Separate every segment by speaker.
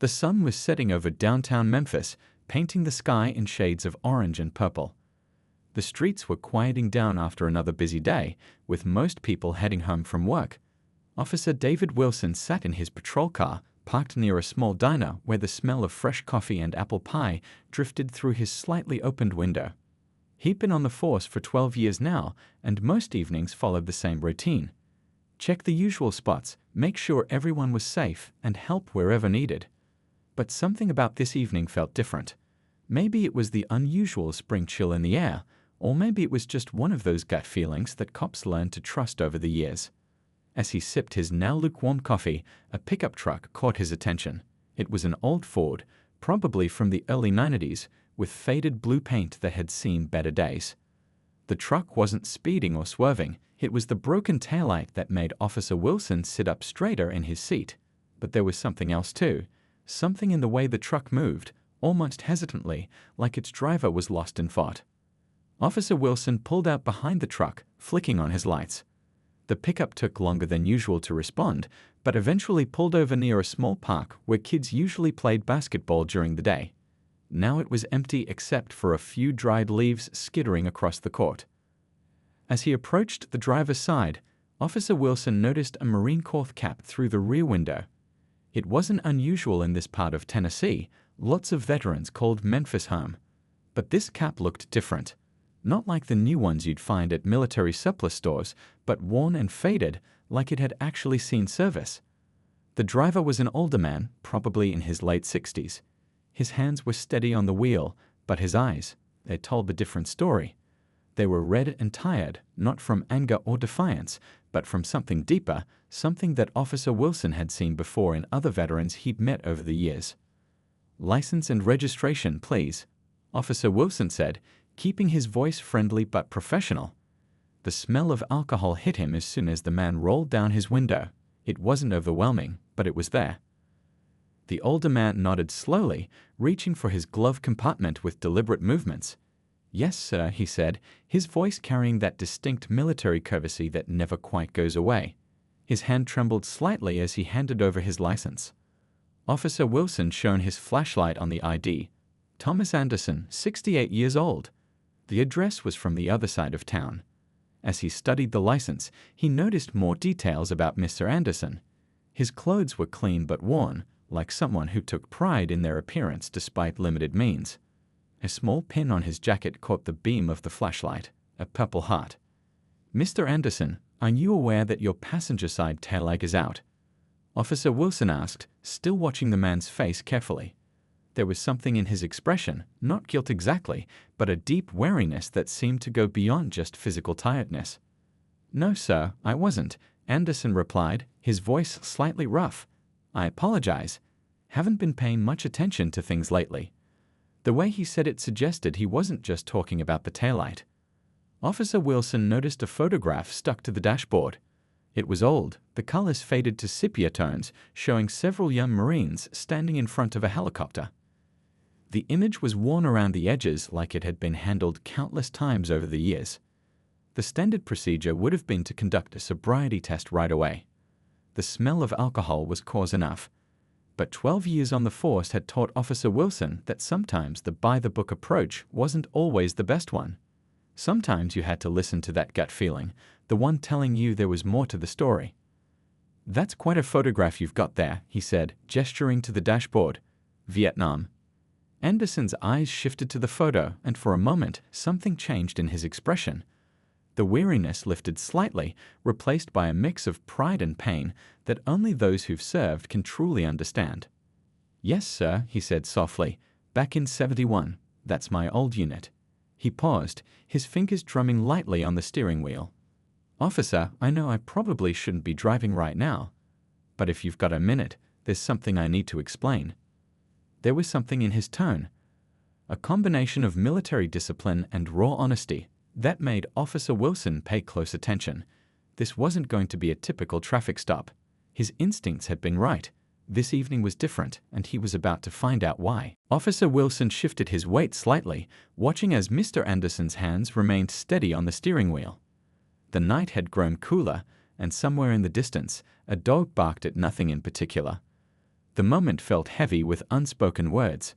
Speaker 1: The sun was setting over downtown Memphis, painting the sky in shades of orange and purple. The streets were quieting down after another busy day, with most people heading home from work. Officer David Wilson sat in his patrol car, parked near a small diner where the smell of fresh coffee and apple pie drifted through his slightly opened window. He'd been on the force for 12 years now, and most evenings followed the same routine. Check the usual spots, make sure everyone was safe, and help wherever needed. But something about this evening felt different. Maybe it was the unusual spring chill in the air, or maybe it was just one of those gut feelings that cops learned to trust over the years. As he sipped his now lukewarm coffee, a pickup truck caught his attention. It was an old Ford, probably from the early 90s, with faded blue paint that had seen better days. The truck wasn't speeding or swerving. It was the broken taillight that made Officer Wilson sit up straighter in his seat. But there was something else too. Something in the way the truck moved, almost hesitantly, like its driver was lost in thought. Officer Wilson pulled out behind the truck, flicking on his lights. The pickup took longer than usual to respond, but eventually pulled over near a small park where kids usually played basketball during the day. Now it was empty except for a few dried leaves skittering across the court. As he approached the driver's side, Officer Wilson noticed a Marine Corps cap through the rear window. It wasn't unusual in this part of Tennessee. Lots of veterans called Memphis home. But this cap looked different. Not like the new ones you'd find at military surplus stores, but worn and faded, like it had actually seen service. The driver was an older man, probably in his late 60s. His hands were steady on the wheel, but his eyes, they told a different story. They were red and tired, not from anger or defiance, but from something deeper, something that Officer Wilson had seen before in other veterans he'd met over the years. "License and registration, please," Officer Wilson said, keeping his voice friendly but professional. The smell of alcohol hit him as soon as the man rolled down his window. It wasn't overwhelming, but it was there. The older man nodded slowly, reaching for his glove compartment with deliberate movements. "Yes, sir," he said, his voice carrying that distinct military courtesy that never quite goes away. His hand trembled slightly as he handed over his license. Officer Wilson shone his flashlight on the ID. Thomas Anderson, 68 years old. The address was from the other side of town. As he studied the license, he noticed more details about Mr. Anderson. His clothes were clean but worn, like someone who took pride in their appearance despite limited means. A small pin on his jacket caught the beam of the flashlight, a purple heart. "Mr. Anderson, are you aware that your passenger side taillight is out?" Officer Wilson asked, still watching the man's face carefully. There was something in his expression, not guilt exactly, but a deep wariness that seemed to go beyond just physical tiredness. "No, sir, I wasn't," Anderson replied, his voice slightly rough. "I apologize. Haven't been paying much attention to things lately." The way he said it suggested he wasn't just talking about the taillight. Officer Wilson noticed a photograph stuck to the dashboard. It was old, the colors faded to sepia tones, showing several young Marines standing in front of a helicopter. The image was worn around the edges like it had been handled countless times over the years. The standard procedure would have been to conduct a sobriety test right away. The smell of alcohol was cause enough. But 12 years on the force had taught Officer Wilson that sometimes the by-the-book approach wasn't always the best one. Sometimes you had to listen to that gut feeling, the one telling you there was more to the story. "That's quite a photograph you've got there," he said, gesturing to the dashboard. "Vietnam." Anderson's eyes shifted to the photo, and for a moment, something changed in his expression. The weariness lifted slightly, replaced by a mix of pride and pain that only those who've served can truly understand. "Yes, sir," he said softly. "Back in 71. That's my old unit." He paused, his fingers drumming lightly on the steering wheel. "Officer, I know I probably shouldn't be driving right now, but if you've got a minute, there's something I need to explain." There was something in his tone, a combination of military discipline and raw honesty, that made Officer Wilson pay close attention. This wasn't going to be a typical traffic stop. His instincts had been right. This evening was different, and he was about to find out why. Officer Wilson shifted his weight slightly, watching as Mr. Anderson's hands remained steady on the steering wheel. The night had grown cooler, and somewhere in the distance, a dog barked at nothing in particular. The moment felt heavy with unspoken words.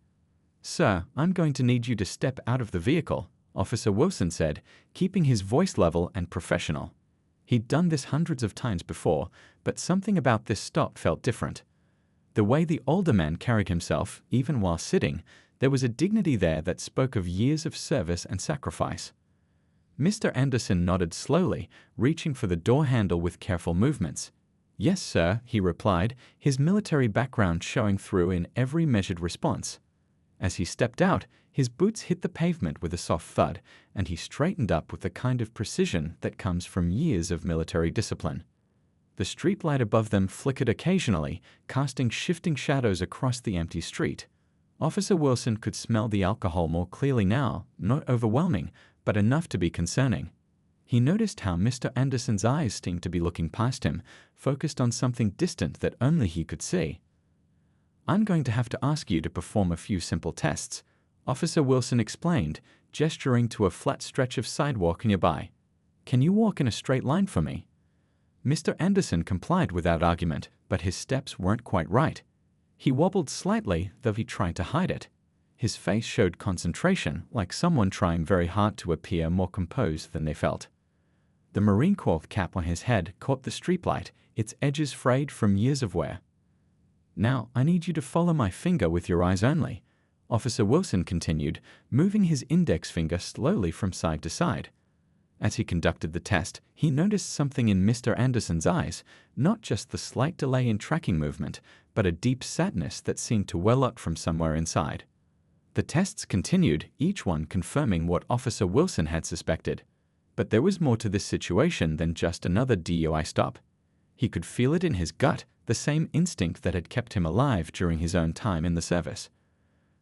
Speaker 1: "Sir, I'm going to need you to step out of the vehicle," Officer Wilson said, keeping his voice level and professional. He'd done this hundreds of times before, but something about this stop felt different. The way the older man carried himself, even while sitting, there was a dignity there that spoke of years of service and sacrifice. Mr. Anderson nodded slowly, reaching for the door handle with careful movements. "Yes, sir," he replied, his military background showing through in every measured response. As he stepped out, his boots hit the pavement with a soft thud, and he straightened up with the kind of precision that comes from years of military discipline. The streetlight above them flickered occasionally, casting shifting shadows across the empty street. Officer Wilson could smell the alcohol more clearly now, not overwhelming, but enough to be concerning. He noticed how Mr. Anderson's eyes seemed to be looking past him, focused on something distant that only he could see. "I'm going to have to ask you to perform a few simple tests," Officer Wilson explained, gesturing to a flat stretch of sidewalk nearby. "Can you walk in a straight line for me?" Mr. Anderson complied without argument, but his steps weren't quite right. He wobbled slightly, though he tried to hide it. His face showed concentration, like someone trying very hard to appear more composed than they felt. The Marine Corps cap on his head caught the streetlight, its edges frayed from years of wear. "Now, I need you to follow my finger with your eyes only," Officer Wilson continued, moving his index finger slowly from side to side. As he conducted the test, he noticed something in Mr. Anderson's eyes, not just the slight delay in tracking movement, but a deep sadness that seemed to well up from somewhere inside. The tests continued, each one confirming what Officer Wilson had suspected. But there was more to this situation than just another DUI stop. He could feel it in his gut, the same instinct that had kept him alive during his own time in the service.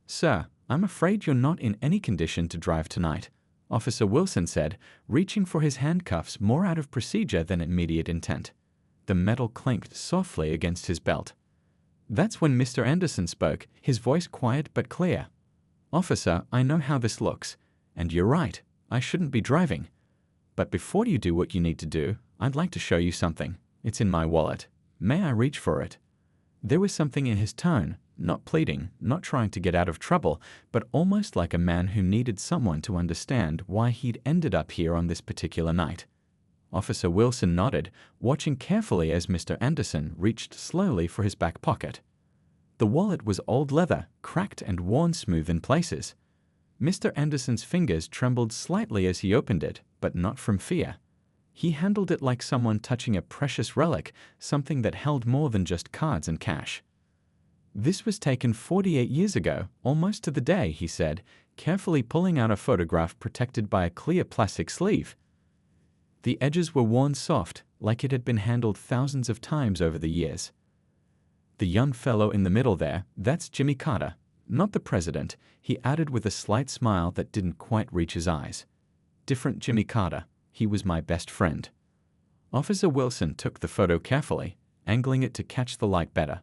Speaker 1: "Sir, I'm afraid you're not in any condition to drive tonight," Officer Wilson said, reaching for his handcuffs more out of procedure than immediate intent. The metal clinked softly against his belt. That's when Mr. Anderson spoke, his voice quiet but clear. "Officer, I know how this looks, and you're right, I shouldn't be driving. But before you do what you need to do, I'd like to show you something. It's in my wallet. May I reach for it?" There was something in his tone, not pleading, not trying to get out of trouble, but almost like a man who needed someone to understand why he'd ended up here on this particular night. Officer Wilson nodded, watching carefully as Mr. Anderson reached slowly for his back pocket. The wallet was old leather, cracked and worn smooth in places. Mr. Anderson's fingers trembled slightly as he opened it, but not from fear. He handled it like someone touching a precious relic, something that held more than just cards and cash. "This was taken 48 years ago, almost to the day," he said, carefully pulling out a photograph protected by a clear plastic sleeve. The edges were worn soft, like it had been handled thousands of times over the years. "The young fellow in the middle there, that's Jimmy Carter, not the president," he added with a slight smile that didn't quite reach his eyes. "Different Jimmy Carter. He was my best friend." Officer Wilson took the photo carefully, angling it to catch the light better.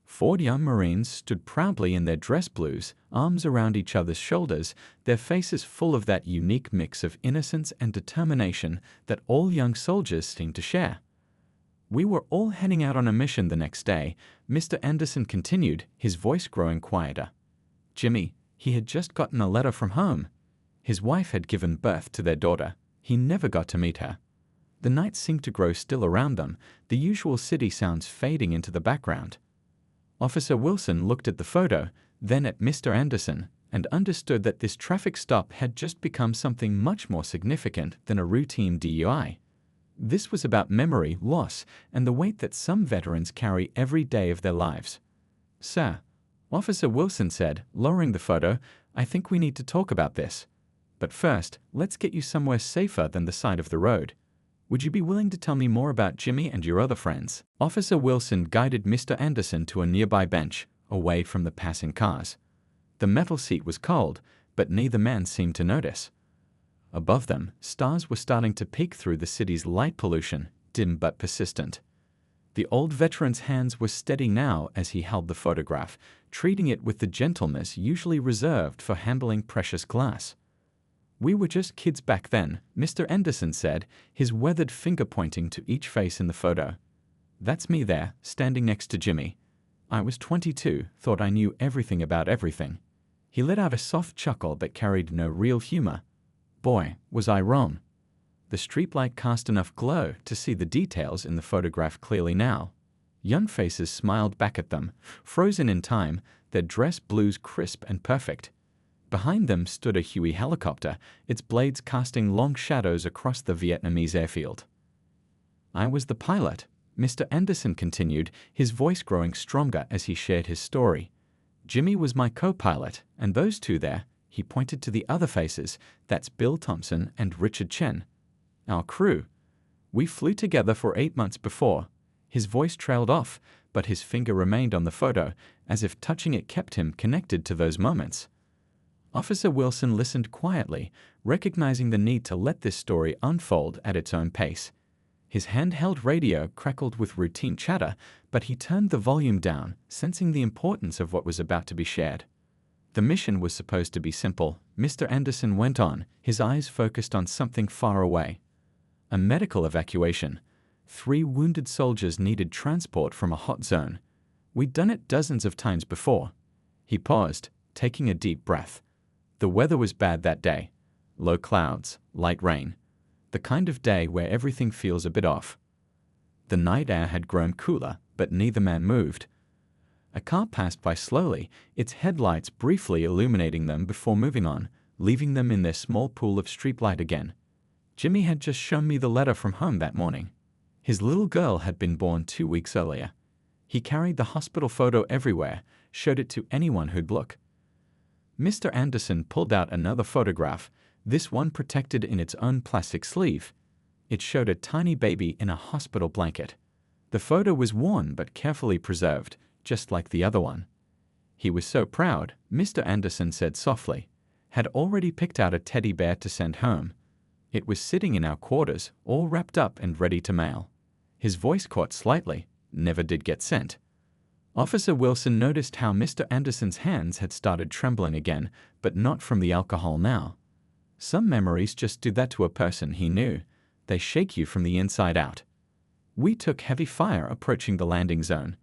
Speaker 1: 4 young Marines stood proudly in their dress blues, arms around each other's shoulders, their faces full of that unique mix of innocence and determination that all young soldiers seem to share. "We were all heading out on a mission the next day," Mr. Anderson continued, his voice growing quieter. "Jimmy, he had just gotten a letter from home. His wife had given birth to their daughter. He never got to meet her." The night seemed to grow still around them, the usual city sounds fading into the background. Officer Wilson looked at the photo, then at Mr. Anderson, and understood that this traffic stop had just become something much more significant than a routine DUI. This was about memory, loss, and the weight that some veterans carry every day of their lives. "Sir," Officer Wilson said, lowering the photo, "I think we need to talk about this. But first, let's get you somewhere safer than the side of the road. Would you be willing to tell me more about Jimmy and your other friends?" Officer Wilson guided Mr. Anderson to a nearby bench, away from the passing cars. The metal seat was cold, but neither man seemed to notice. Above them, stars were starting to peek through the city's light pollution, dim but persistent. The old veteran's hands were steady now as he held the photograph, treating it with the gentleness usually reserved for handling precious glass. "We were just kids back then," Mr. Anderson said, his weathered finger pointing to each face in the photo. "That's me there, standing next to Jimmy. I was 22, thought I knew everything about everything. He let out a soft chuckle that carried no real humor. Boy, was I wrong. The streetlight cast enough glow to see the details in the photograph clearly now. Young faces smiled back at them, frozen in time, their dress blues crisp and perfect. Behind them stood a Huey helicopter, its blades casting long shadows across the Vietnamese airfield. I was the pilot, Mr. Anderson continued, his voice growing stronger as he shared his story. Jimmy was my co-pilot, and those two there, he pointed to the other faces, that's Bill Thompson and Richard Chen. Our crew. We flew together for 8 months before. His voice trailed off, but his finger remained on the photo, as if touching it kept him connected to those moments. Officer Wilson listened quietly, recognizing the need to let this story unfold at its own pace. His handheld radio crackled with routine chatter, but he turned the volume down, sensing the importance of what was about to be shared. The mission was supposed to be simple, Mr. Anderson went on, his eyes focused on something far away. A medical evacuation. 3 wounded soldiers needed transport from a hot zone. We'd done it dozens of times before. He paused, taking a deep breath. The weather was bad that day. Low clouds, light rain. The kind of day where everything feels a bit off. The night air had grown cooler, but neither man moved. A car passed by slowly, its headlights briefly illuminating them before moving on, leaving them in their small pool of streetlight again. Jimmy had just shown me the letter from home that morning. His little girl had been born 2 weeks earlier. He carried the hospital photo everywhere, showed it to anyone who'd look. Mr. Anderson pulled out another photograph, this one protected in its own plastic sleeve. It showed a tiny baby in a hospital blanket. The photo was worn but carefully preserved, just like the other one. He was so proud, Mr. Anderson said softly, had already picked out a teddy bear to send home. It was sitting in our quarters, all wrapped up and ready to mail. His voice caught slightly, never did get sent. Officer Wilson noticed how Mr. Anderson's hands had started trembling again, but not from the alcohol now. Some memories just do that to a person, he knew. They shake you from the inside out. We took heavy fire approaching the landing zone.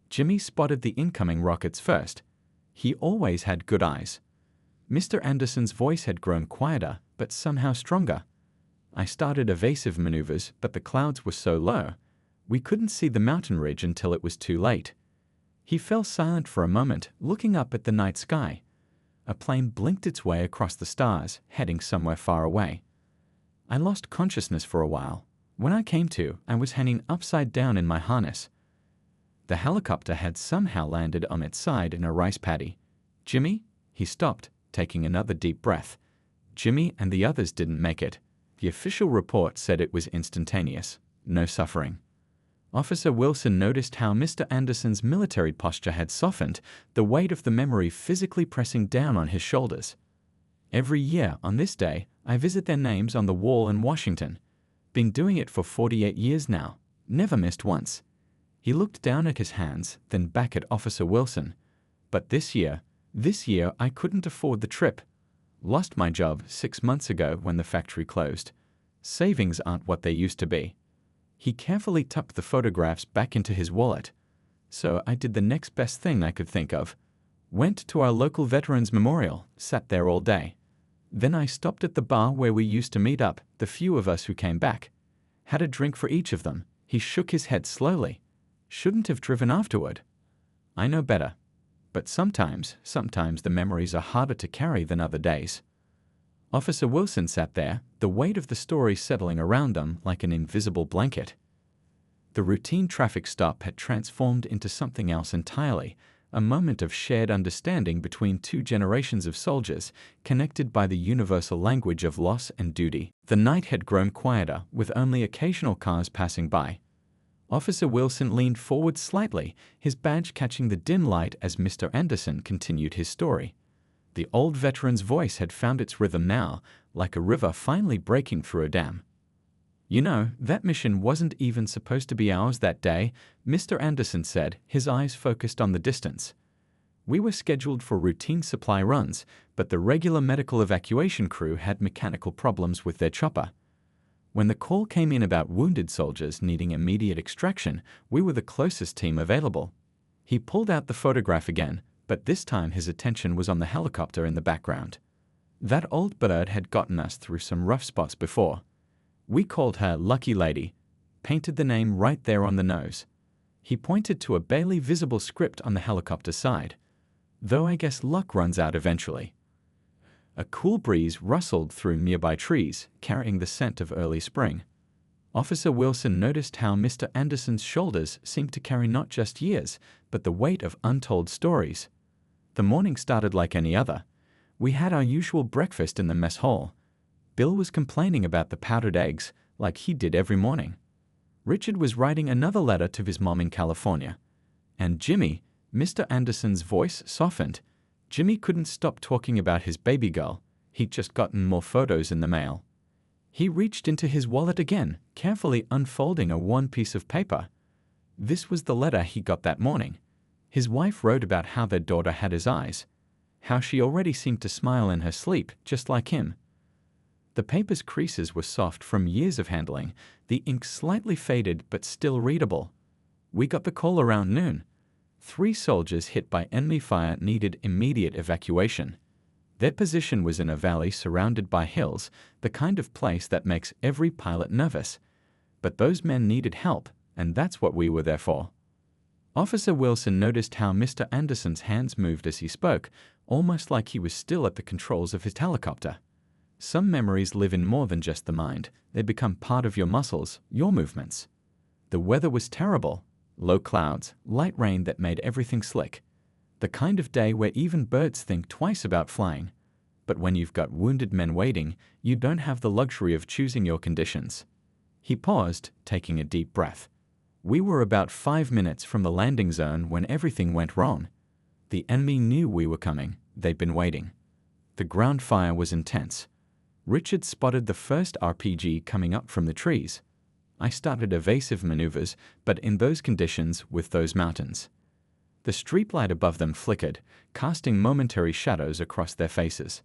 Speaker 1: Jimmy spotted the incoming rockets first. He always had good eyes. Mr. Anderson's voice had grown quieter, but somehow stronger. I started evasive maneuvers, but the clouds were so low. We couldn't see the mountain ridge until it was too late. He fell silent for a moment, looking up at the night sky. A plane blinked its way across the stars, heading somewhere far away. I lost consciousness for a while. When I came to, I was hanging upside down in my harness. The helicopter had somehow landed on its side in a rice paddy. Jimmy? He stopped, taking another deep breath. Jimmy and the others didn't make it. The official report said it was instantaneous. No suffering. Officer Wilson noticed how Mr. Anderson's military posture had softened, the weight of the memory physically pressing down on his shoulders. Every year, on this day, I visit their names on the wall in Washington. Been doing it for 48 years now. Never missed once. He looked down at his hands, then back at Officer Wilson. But this year I couldn't afford the trip. Lost my job 6 months ago when the factory closed. Savings aren't what they used to be. He carefully tucked the photographs back into his wallet. So I did the next best thing I could think of. Went to our local Veterans Memorial, sat there all day. Then I stopped at the bar where we used to meet up, the few of us who came back. Had a drink for each of them. He shook his head slowly. Shouldn't have driven afterward. I know better. But sometimes the memories are harder to carry than other days. Officer Wilson sat there, the weight of the story settling around them like an invisible blanket. The routine traffic stop had transformed into something else entirely, a moment of shared understanding between 2 generations of soldiers, connected by the universal language of loss and duty. The night had grown quieter, with only occasional cars passing by. Officer Wilson leaned forward slightly, his badge catching the dim light as Mr. Anderson continued his story. The old veteran's voice had found its rhythm now, like a river finally breaking through a dam. You know, that mission wasn't even supposed to be ours that day, Mr. Anderson said, his eyes focused on the distance. We were scheduled for routine supply runs, but the regular medical evacuation crew had mechanical problems with their chopper. When the call came in about wounded soldiers needing immediate extraction, we were the closest team available. He pulled out the photograph again, but this time his attention was on the helicopter in the background. That old bird had gotten us through some rough spots before. We called her Lucky Lady, painted the name right there on the nose. He pointed to a barely visible script on the helicopter side. Though I guess luck runs out eventually. A cool breeze rustled through nearby trees, carrying the scent of early spring. Officer Wilson noticed how Mr. Anderson's shoulders seemed to carry not just years, but the weight of untold stories. The morning started like any other. We had our usual breakfast in the mess hall. Bill was complaining about the powdered eggs, like he did every morning. Richard was writing another letter to his mom in California. And Jimmy, Mr. Anderson's voice softened. Jimmy couldn't stop talking about his baby girl. He'd just gotten more photos in the mail. He reached into his wallet again, carefully unfolding a worn piece of paper. This was the letter he got that morning. His wife wrote about how their daughter had his eyes, how she already seemed to smile in her sleep, just like him. The paper's creases were soft from years of handling, the ink slightly faded but still readable. We got the call around noon. 3 soldiers hit by enemy fire needed immediate evacuation. Their position was in a valley surrounded by hills, the kind of place that makes every pilot nervous. But those men needed help, and that's what we were there for. Officer Wilson noticed how Mr. Anderson's hands moved as he spoke, almost like he was still at the controls of his helicopter. Some memories live in more than just the mind. They become part of your muscles, your movements. The weather was terrible. Low clouds, light rain that made everything slick. The kind of day where even birds think twice about flying. But when you've got wounded men waiting, you don't have the luxury of choosing your conditions. He paused, taking a deep breath. We were about 5 minutes from the landing zone when everything went wrong. The enemy knew we were coming. They'd been waiting. The ground fire was intense. Richard spotted the first RPG coming up from the trees. I started evasive maneuvers, but in those conditions, with those mountains. The streetlight above them flickered, casting momentary shadows across their faces.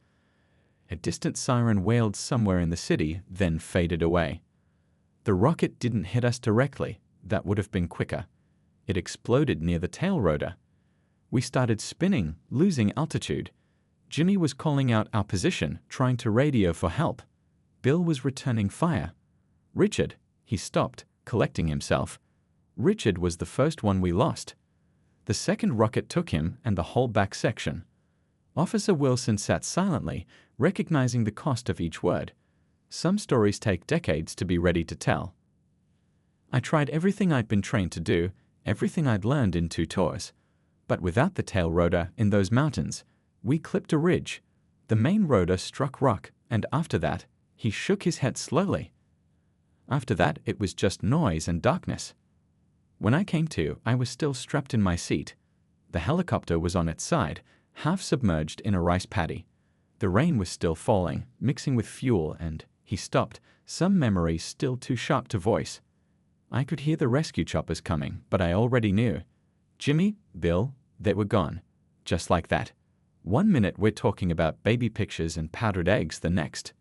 Speaker 1: A distant siren wailed somewhere in the city, then faded away. The rocket didn't hit us directly. That would have been quicker. It exploded near the tail rotor. We started spinning, losing altitude. Jimmy was calling out our position, trying to radio for help. Bill was returning fire. Richard, he stopped, collecting himself. Richard was the first one we lost. The second rocket took him and the whole back section. Officer Wilson sat silently, recognizing the cost of each word. Some stories take decades to be ready to tell. I tried everything I'd been trained to do, everything I'd learned in 2 tours. But without the tail rotor in those mountains, we clipped a ridge. The main rotor struck rock, and after that, he shook his head slowly. After that, it was just noise and darkness. When I came to, I was still strapped in my seat. The helicopter was on its side, half submerged in a rice paddy. The rain was still falling, mixing with fuel, and he stopped, some memories still too sharp to voice. I could hear the rescue choppers coming, but I already knew. Jimmy, Bill, they were gone. Just like that. 1 minute we're talking about baby pictures and powdered eggs the next.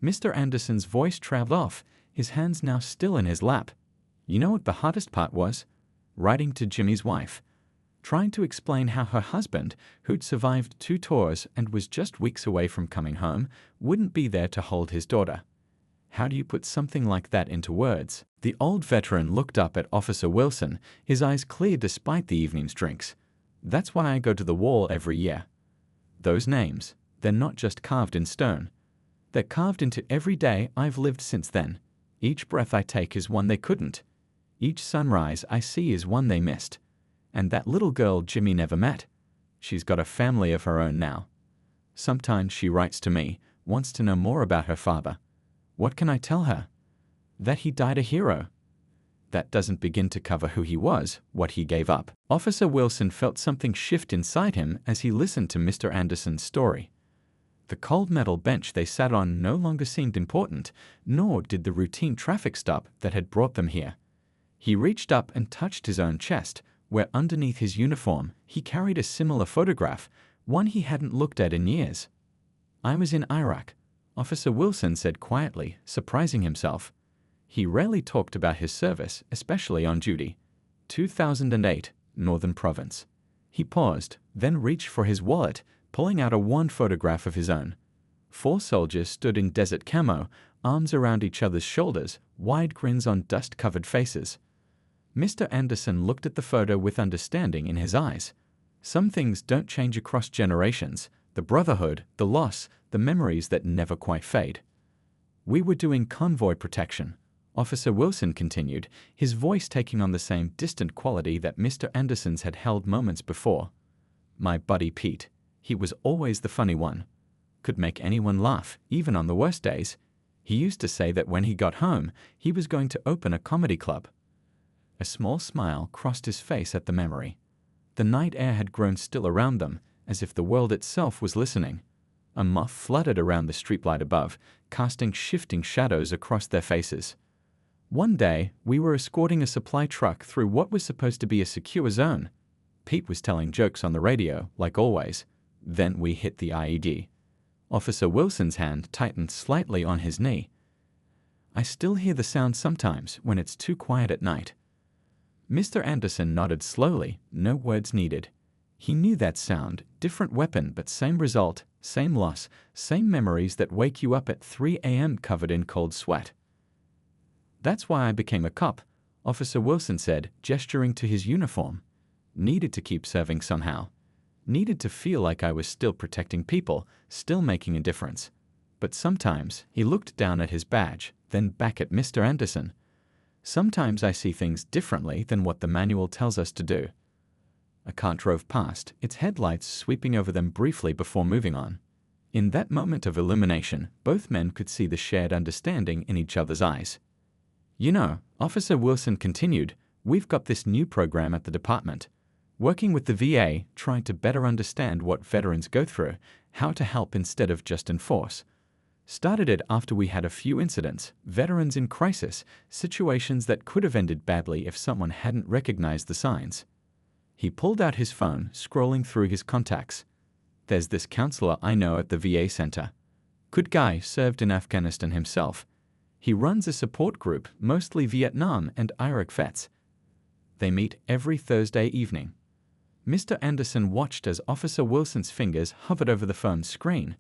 Speaker 1: Mr. Anderson's voice traveled off, his hands now still in his lap. You know what the hardest part was? Writing to Jimmy's wife. Trying to explain how her husband, who'd survived 2 tours and was just weeks away from coming home, wouldn't be there to hold his daughter. How do you put something like that into words? The old veteran looked up at Officer Wilson, his eyes clear despite the evening's drinks. That's why I go to the wall every year. Those names, they're not just carved in stone. They're carved into every day I've lived since then. Each breath I take is one they couldn't. Each sunrise I see is one they missed. And that little girl Jimmy never met. She's got a family of her own now. Sometimes she writes to me, wants to know more about her father. What can I tell her? That he died a hero. That doesn't begin to cover who he was, what he gave up. Officer Wilson felt something shift inside him as he listened to Mr. Anderson's story. The cold metal bench they sat on no longer seemed important, nor did the routine traffic stop that had brought them here. He reached up and touched his own chest, where underneath his uniform he carried a similar photograph, one he hadn't looked at in years. I was in Iraq, Officer Wilson said quietly, surprising himself. He rarely talked about his service, especially on duty. 2008, Northern Province. He paused, then reached for his wallet, pulling out a worn photograph of his own. 4 soldiers stood in desert camo, arms around each other's shoulders, wide grins on dust-covered faces. Mr. Anderson looked at the photo with understanding in his eyes. Some things don't change across generations: the brotherhood, the loss, the memories that never quite fade. We were doing convoy protection, Officer Wilson continued, his voice taking on the same distant quality that Mr. Anderson's had held moments before. My buddy Pete. He was always the funny one. Could make anyone laugh, even on the worst days. He used to say that when he got home, he was going to open a comedy club. A small smile crossed his face at the memory. The night air had grown still around them, as if the world itself was listening. A moth fluttered around the streetlight above, casting shifting shadows across their faces. One day, we were escorting a supply truck through what was supposed to be a secure zone. Pete was telling jokes on the radio, like always. Then we hit the IED. Officer Wilson's hand tightened slightly on his knee. I still hear the sound sometimes when it's too quiet at night. Mr. Anderson nodded slowly, no words needed. He knew that sound, different weapon but same result, same loss, same memories that wake you up at 3 a.m. covered in cold sweat. That's why I became a cop, Officer Wilson said, gesturing to his uniform. Needed to keep serving somehow. Needed to feel like I was still protecting people, still making a difference. But sometimes, he looked down at his badge, then back at Mr. Anderson. Sometimes I see things differently than what the manual tells us to do. A car drove past, its headlights sweeping over them briefly before moving on. In that moment of illumination, both men could see the shared understanding in each other's eyes. You know, Officer Wilson continued, we've got this new program at the department. Working with the VA, trying to better understand what veterans go through, how to help instead of just enforce. Started it after we had a few incidents, veterans in crisis, situations that could have ended badly if someone hadn't recognized the signs. He pulled out his phone, scrolling through his contacts. There's this counselor I know at the VA center. Good guy, served in Afghanistan himself. He runs a support group, mostly Vietnam and Iraq vets. They meet every Thursday evening. Mr. Anderson watched as Officer Wilson's fingers hovered over the phone's screen.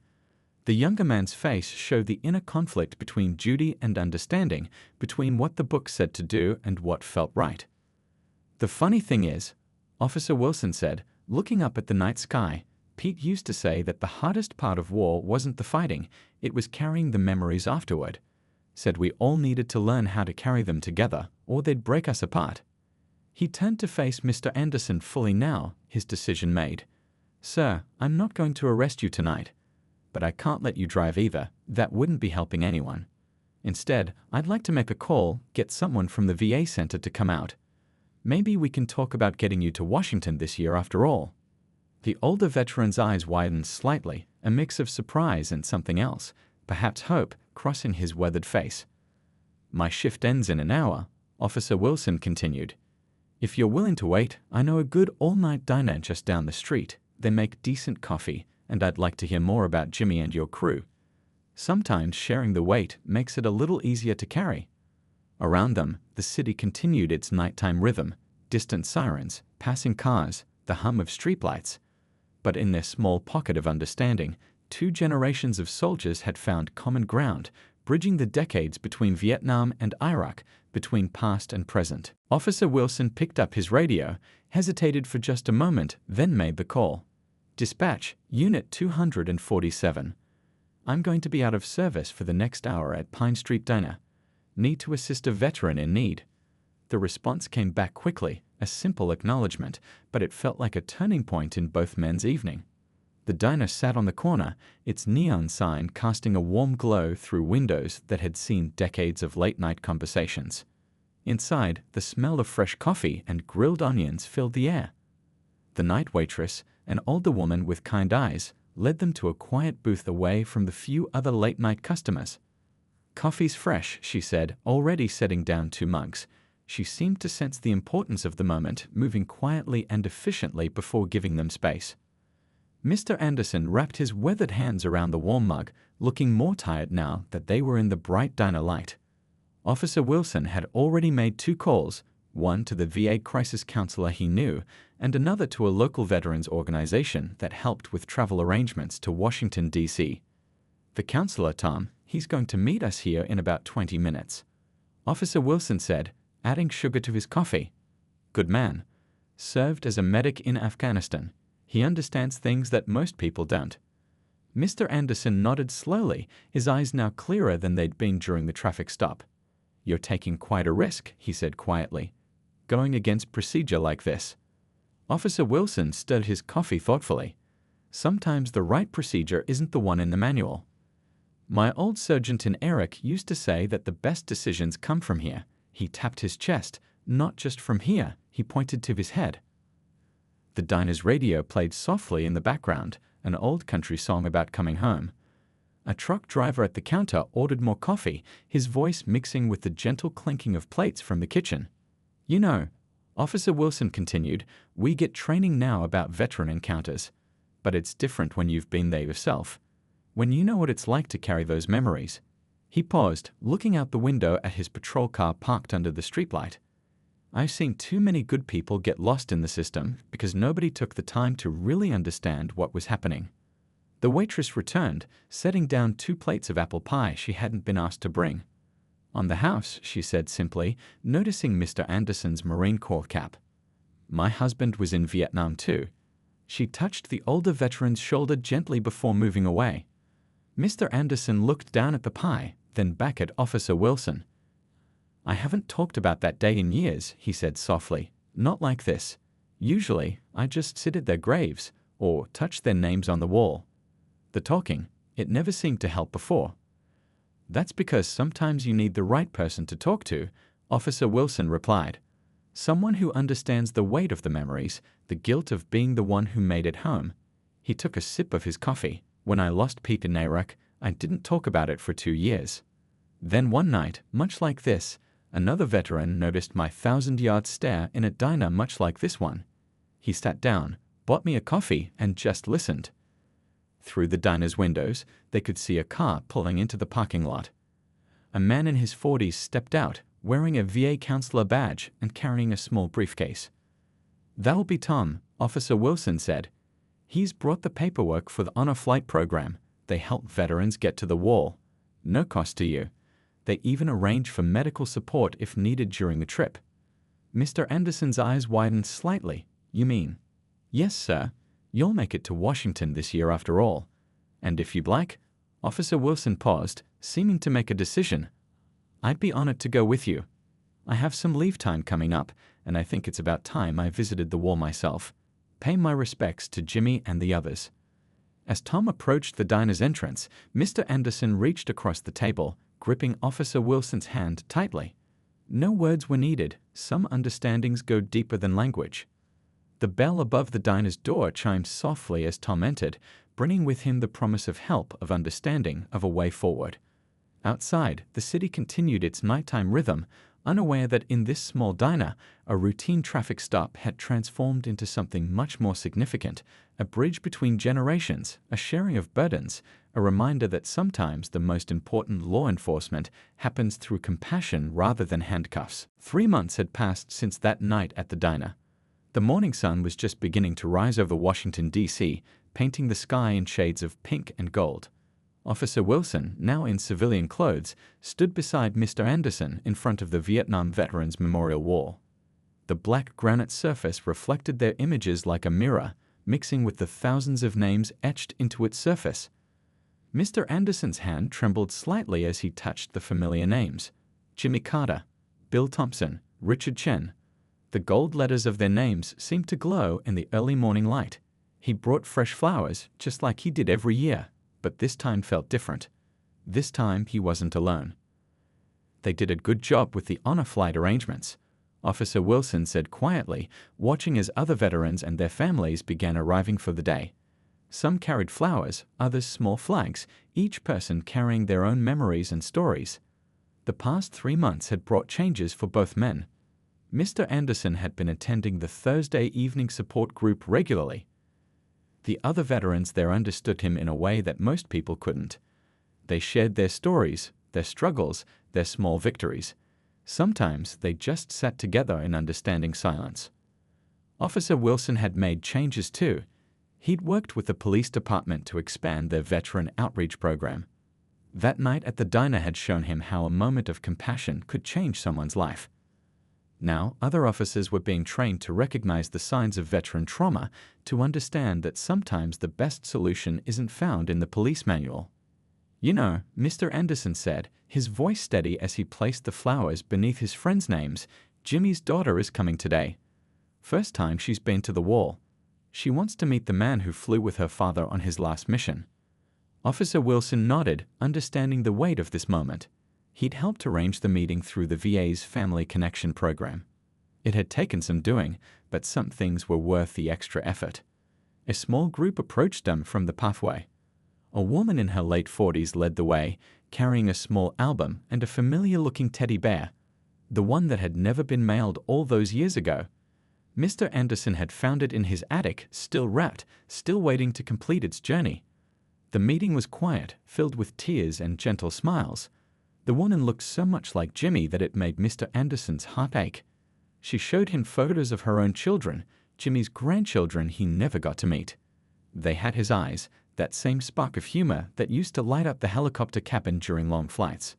Speaker 1: The younger man's face showed the inner conflict between duty and understanding, between what the book said to do and what felt right. The funny thing is, Officer Wilson said, looking up at the night sky, Pete used to say that the hardest part of war wasn't the fighting, it was carrying the memories afterward. Said we all needed to learn how to carry them together, or they'd break us apart. He turned to face Mr. Anderson fully now, his decision made. Sir, I'm not going to arrest you tonight. But I can't let you drive either. That wouldn't be helping anyone. Instead, I'd like to make a call, get someone from the VA center to come out. Maybe we can talk about getting you to Washington this year after all. The older veteran's eyes widened slightly, a mix of surprise and something else, perhaps hope, crossing his weathered face. My shift ends in an hour, Officer Wilson continued. If you're willing to wait, I know a good all-night diner just down the street. They make decent coffee, and I'd like to hear more about Jimmy and your crew. Sometimes sharing the weight makes it a little easier to carry. Around them, the city continued its nighttime rhythm, distant sirens, passing cars, the hum of streetlights. But in their small pocket of understanding, 2 generations of soldiers had found common ground, bridging the decades between Vietnam and Iraq, between past and present. Officer Wilson picked up his radio, hesitated for just a moment, then made the call. Dispatch, Unit 247. I'm going to be out of service for the next hour at Pine Street Diner. Need to assist a veteran in need. The response came back quickly, a simple acknowledgement, but it felt like a turning point in both men's evening. The diner sat on the corner, its neon sign casting a warm glow through windows that had seen decades of late-night conversations. Inside, the smell of fresh coffee and grilled onions filled the air. The night waitress, an older woman with kind eyes, led them to a quiet booth away from the few other late-night customers. Coffee's fresh, she said, already setting down 2 mugs. She seemed to sense the importance of the moment, moving quietly and efficiently before giving them space. Mr. Anderson wrapped his weathered hands around the warm mug, looking more tired now that they were in the bright diner light. Officer Wilson had already made 2 calls, one to the VA crisis counselor he knew, and another to a local veterans organization that helped with travel arrangements to Washington, D.C. "The counselor, Tom, he's going to meet us here in about 20 minutes. Officer Wilson said, adding sugar to his coffee. "Good man. Served as a medic in Afghanistan. He understands things that most people don't." Mr. Anderson nodded slowly, his eyes now clearer than they'd been during the traffic stop. "You're taking quite a risk," he said quietly, "going against procedure like this." Officer Wilson stirred his coffee thoughtfully. "Sometimes the right procedure isn't the one in the manual. My old sergeant in Eric used to say that the best decisions come from here." He tapped his chest. "Not just from here," he pointed to his head. The diner's radio played softly in the background, an old country song about coming home. A truck driver at the counter ordered more coffee, his voice mixing with the gentle clinking of plates from the kitchen. "You know," Officer Wilson continued, "we get training now about veteran encounters. But it's different when you've been there yourself. When you know what it's like to carry those memories." He paused, looking out the window at his patrol car parked under the streetlight. "I've seen too many good people get lost in the system because nobody took the time to really understand what was happening." The waitress returned, setting down 2 plates of apple pie she hadn't been asked to bring. "On the house," she said simply, noticing Mr. Anderson's Marine Corps cap. "My husband was in Vietnam too." She touched the older veteran's shoulder gently before moving away. Mr. Anderson looked down at the pie, then back at Officer Wilson. "I haven't talked about that day in years," he said softly. "Not like this. Usually, I just sit at their graves, or touch their names on the wall. The talking, it never seemed to help before." "That's because sometimes you need the right person to talk to," Officer Wilson replied. "Someone who understands the weight of the memories, the guilt of being the one who made it home." He took a sip of his coffee. "When I lost Pete in Iraq, I didn't talk about it for 2 years. Then one night, much like this, another veteran noticed my 1,000-yard stare in a diner much like this one. He sat down, bought me a coffee, and just listened." Through the diner's windows, they could see a car pulling into the parking lot. A man in his 40s stepped out, wearing a VA counselor badge and carrying a small briefcase. "That'll be Tom," Officer Wilson said. "He's brought the paperwork for the Honor Flight program. They help veterans get to the wall. No cost to you. They even arrange for medical support if needed during the trip." Mr. Anderson's eyes widened slightly. "You mean?" "Yes, sir. You'll make it to Washington this year after all. And if you'd like," Officer Wilson paused, seeming to make a decision, "I'd be honored to go with you. I have some leave time coming up, and I think it's about time I visited the wall myself. Pay my respects to Jimmy and the others." As Tom approached the diner's entrance, Mr. Anderson reached across the table, gripping Officer Wilson's hand tightly. No words were needed. Some understandings go deeper than language. The bell above the diner's door chimed softly as Tom entered, bringing with him the promise of help, of understanding, of a way forward. Outside, the city continued its nighttime rhythm, unaware that in this small diner, a routine traffic stop had transformed into something much more significant, a bridge between generations, a sharing of burdens, a reminder that sometimes the most important law enforcement happens through compassion rather than handcuffs. 3 months had passed since that night at the diner. The morning sun was just beginning to rise over Washington, D.C., painting the sky in shades of pink and gold. Officer Wilson, now in civilian clothes, stood beside Mr. Anderson in front of the Vietnam Veterans Memorial Wall. The black granite surface reflected their images like a mirror, mixing with the thousands of names etched into its surface. Mr. Anderson's hand trembled slightly as he touched the familiar names: Jimmy Carter, Bill Thompson, Richard Chen. The gold letters of their names seemed to glow in the early morning light. He brought fresh flowers, just like he did every year, but this time felt different. This time he wasn't alone. "They did a good job with the honor flight arrangements," Officer Wilson said quietly, watching as other veterans and their families began arriving for the day. Some carried flowers, others small flags, each person carrying their own memories and stories. The past 3 months had brought changes for both men. Mr. Anderson had been attending the Thursday evening support group regularly. The other veterans there understood him in a way that most people couldn't. They shared their stories, their struggles, their small victories. Sometimes they just sat together in understanding silence. Officer Wilson had made changes too. He'd worked with the police department to expand their veteran outreach program. That night at the diner had shown him how a moment of compassion could change someone's life. Now, other officers were being trained to recognize the signs of veteran trauma, to understand that sometimes the best solution isn't found in the police manual. "You know," Mr. Anderson said, his voice steady as he placed the flowers beneath his friends' names, "Jimmy's daughter is coming today. First time she's been to the wall. She wants to meet the man who flew with her father on his last mission." Officer Wilson nodded, understanding the weight of this moment. He'd helped arrange the meeting through the VA's Family Connection program. It had taken some doing, but some things were worth the extra effort. A small group approached them from the pathway. A woman in her late 40s led the way, carrying a small album and a familiar-looking teddy bear, the one that had never been mailed all those years ago. Mr. Anderson had found it in his attic, still wrapped, still waiting to complete its journey. The meeting was quiet, filled with tears and gentle smiles. The woman looked so much like Jimmy that it made Mr. Anderson's heart ache. She showed him photos of her own children, Jimmy's grandchildren he never got to meet. They had his eyes, that same spark of humor that used to light up the helicopter cabin during long flights.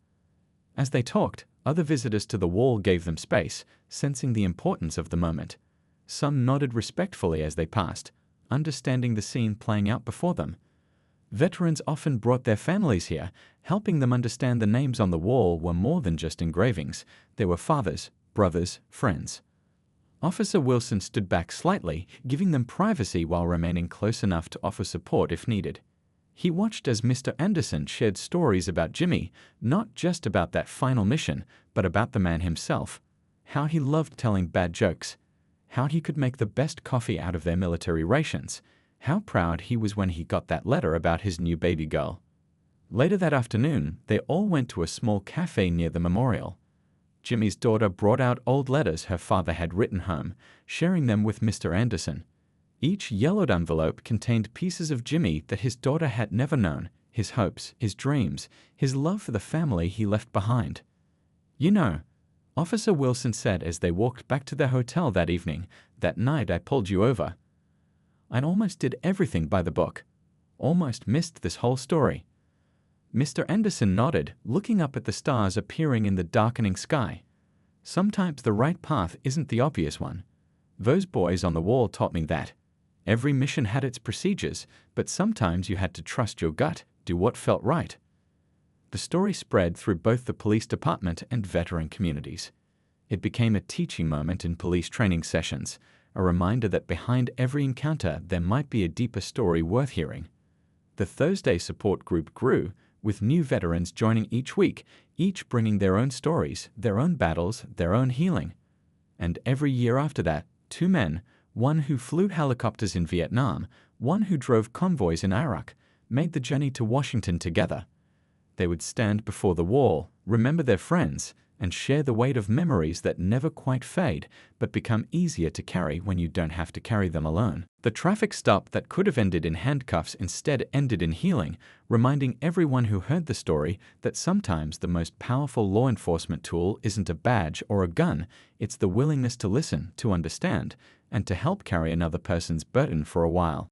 Speaker 1: As they talked, other visitors to the wall gave them space, sensing the importance of the moment. Some nodded respectfully as they passed, understanding the scene playing out before them. Veterans often brought their families here, helping them understand the names on the wall were more than just engravings. They were fathers, brothers, friends. Officer Wilson stood back slightly, giving them privacy while remaining close enough to offer support if needed. He watched as Mr. Anderson shared stories about Jimmy, not just about that final mission, but about the man himself. How he loved telling bad jokes. How he could make the best coffee out of their military rations. How proud he was when he got that letter about his new baby girl. Later that afternoon, they all went to a small cafe near the memorial. Jimmy's daughter brought out old letters her father had written home, sharing them with Mr. Anderson. Each yellowed envelope contained pieces of Jimmy that his daughter had never known, his hopes, his dreams, his love for the family he left behind. "You know," Officer Wilson said as they walked back to their hotel that evening, "that night I pulled you over. I almost did everything by the book. Almost missed this whole story." Mr. Anderson nodded, looking up at the stars appearing in the darkening sky. "Sometimes the right path isn't the obvious one. Those boys on the wall taught me that. Every mission had its procedures, but sometimes you had to trust your gut, do what felt right." The story spread through both the police department and veteran communities. It became a teaching moment in police training sessions, a reminder that behind every encounter there might be a deeper story worth hearing. The Thursday support group grew, with new veterans joining each week, each bringing their own stories, their own battles, their own healing. And every year after that, two men, one who flew helicopters in Vietnam, one who drove convoys in Iraq, made the journey to Washington together. They would stand before the wall, remember their friends, and share the weight of memories that never quite fade, but become easier to carry when you don't have to carry them alone. The traffic stop that could have ended in handcuffs instead ended in healing, reminding everyone who heard the story that sometimes the most powerful law enforcement tool isn't a badge or a gun, it's the willingness to listen, to understand, and to help carry another person's burden for a while.